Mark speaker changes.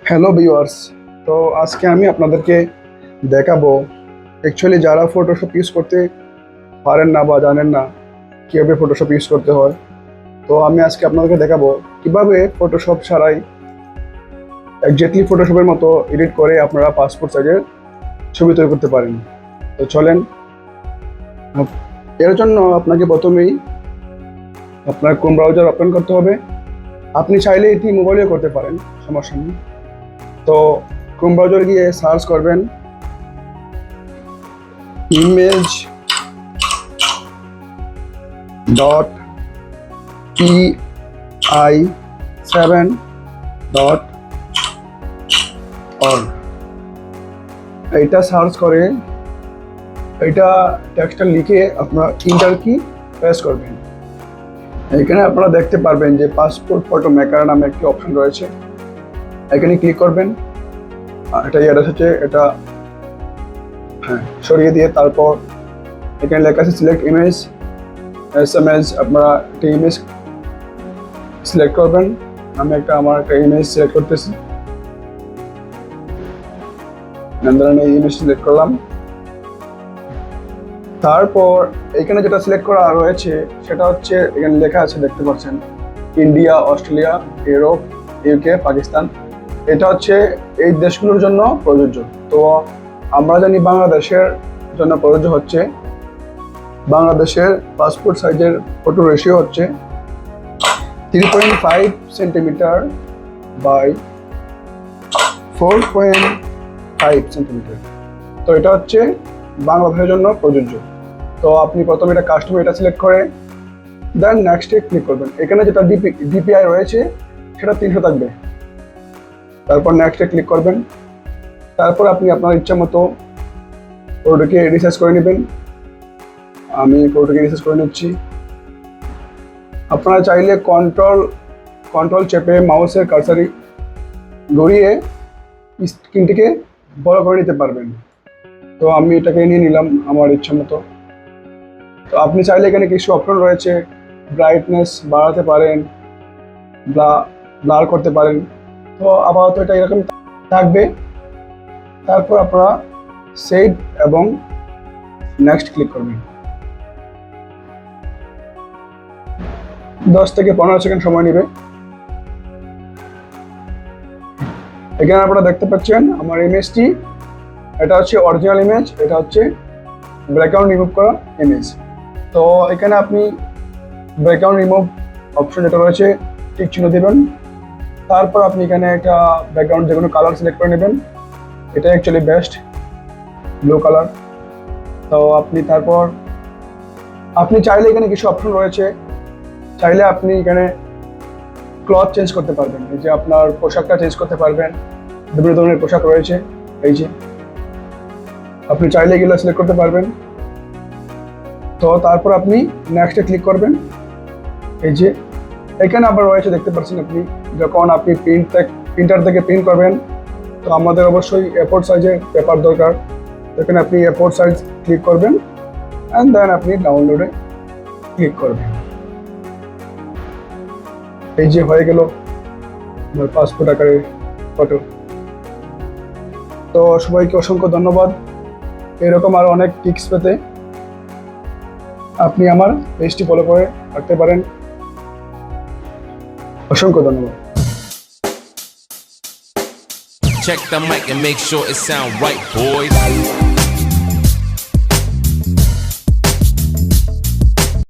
Speaker 1: Hello viewers. তো আজকে আমি আপনাদেরকে দেখাবো অ্যাকচুয়ালি যারা ফটোশপ ইউজ করতে পারেন না বা জানেন না কীভাবে ফটোশপ ইউজ করতে হয়। তো আমি আজকে আপনাদেরকে দেখাবো কিভাবে ফটোশপ ছাড়াই একজাক্টলি ফটোশপের মতো এডিট করে আপনারা পাসপোর্ট সাইজের ছবি তৈরি করতে পারেন। তো চলেন, এর জন্য আপনাকে প্রথমেই আপনার ক্রোম ব্রাউজার ওপেন করতে হবে। আপনি চাইলে এটি মোবাইলেও করতে পারেন, সমস্যা নেই। তো ক্রোম ব্রাউজার গিয়ে সার্চ করবেন ইমেজ ডট pi7.org। এইটা সার্চ করে এটা টেক্সটটা লিখে আপনার ইন্টার কি প্রেস করবেন। এখানে আপনারা দেখতে পারবেন যে পাসপোর্ট ফটো মেকার নামে একটি অপশন রয়েছে, এখানে ক্লিক করবেন। এটা অ্যাড্রেস হচ্ছে এটা সরিয়ে দিয়ে তারপর এখানে লেখা আছে সিলেক্ট ইমেজ এসএমএস। আপনারা একটা ইমেজ সিলেক্ট করবেন। আমি আমার একটা ইমেজ সিলেক্ট করতেছি, এই ইমেজ সিলেক্ট করলাম। তারপর এখানে যেটা সিলেক্ট করা রয়েছে সেটা হচ্ছে এখানে লেখা আছে, দেখতে পাচ্ছেন India, Australia, Europe, UK, Pakistan. এটা হচ্ছে এই দেশগুলোর জন্য প্রযোজ্য। তো আমরা জানি বাংলাদেশের জন্য প্রযোজ্য হচ্ছে, বাংলাদেশের পাসপোর্ট সাইজের ফটো রেশিও হচ্ছে 3.5 সেন্টিমিটার বাই 4.5 সেন্টিমিটার। তো এটা হচ্ছে বাংলাদেশের জন্য প্রযোজ্য। তো আপনি প্রথমে এটা কাস্টমার এটা সিলেক্ট করে দেন নেক্সটে ক্লিক করবেন। এখানে যেটা ডিপিআই রয়েছে সেটা 300 থাকবে। তারপর নেক্সটে ক্লিক করবেন। তারপর আপনি আপনার ইচ্ছা মতো ফটোটাকে রিসাইজ করে নেবেন। আমি ফটোটাকে রিসাইজ করে নিচ্ছি। আপনারা চাইলে কন্ট্রোল চেপে মাউসের কার্সারি ঘুরিয়ে স্ক্রিনটিকে বড় করে নিতে পারবেন। তো আমি এটাকে নিয়ে নিলাম আমার ইচ্ছা মতো। তো আপনি চাইলে এখানে কিছু অপশন রয়েছে, ব্রাইটনেস বাড়াতে পারেন, ব্লার করতে পারেন। তো আপাতত এটা এরকম থাকবে। তারপর আপনারা সেভ এবং নেক্সট ক্লিক করবেন। 10 থেকে 15 সেকেন্ড সময় নেবে। এখানে আপনারা দেখতে পাচ্ছেন আমার ইমেজটি, এটা হচ্ছে অরিজিনাল ইমেজ, এটা হচ্ছে ব্যাকগ্রাউন্ড রিমুভ করা ইমেজ। তো এখানে আপনি ব্যাকগ্রাউন্ড রিমুভ অপশন যেটা রয়েছে টিক চিহ্ন দেবেন। তারপর আপনি এখানে একটা ব্যাকগ্রাউন্ড যে কোনো কালার সিলেক্ট করে নেবেন। এটা অ্যাকচুয়ালি বেস্ট, ব্লু কালার। তো তারপর আপনি চাইলে এখানে কিছু অপশন রয়েছে, চাইলে আপনি এখানে ক্লথ চেঞ্জ করতে পারবেন। এই যে আপনার পোশাকটা চেঞ্জ করতে পারবেন, বিভিন্ন ধরনের পোশাক রয়েছে। এই যে আপনি চাইলে এগুলো সিলেক্ট করতে পারবেন। তো তারপর আপনি নেক্সটে ক্লিক করবেন। এই যে এখানে আবার রয়েছে, দেখতে পাচ্ছেন আপনি যখন আপনি প্রিন্টার থেকে প্রিন্ট করবেন তো আমাদের অবশ্যই A4 সাইজের পেপার দরকার। এখানে আপনি A4 সাইজ ক্লিক করবেন অ্যান্ড দেন আপনি ডাউনলোডে ক্লিক করবেন। এই যে হয়ে গেল আমার পাসপোর্ট আকারের ফটো। তো সবাইকে অসংখ্য ধন্যবাদ। এরকম আরও অনেক টিপস পেতে আপনি আমার পেজটি ফলো করে রাখতে পারেন। অসংখ্য ধন্যবাদ।
Speaker 2: Check the mic and make sure it sound right, boys.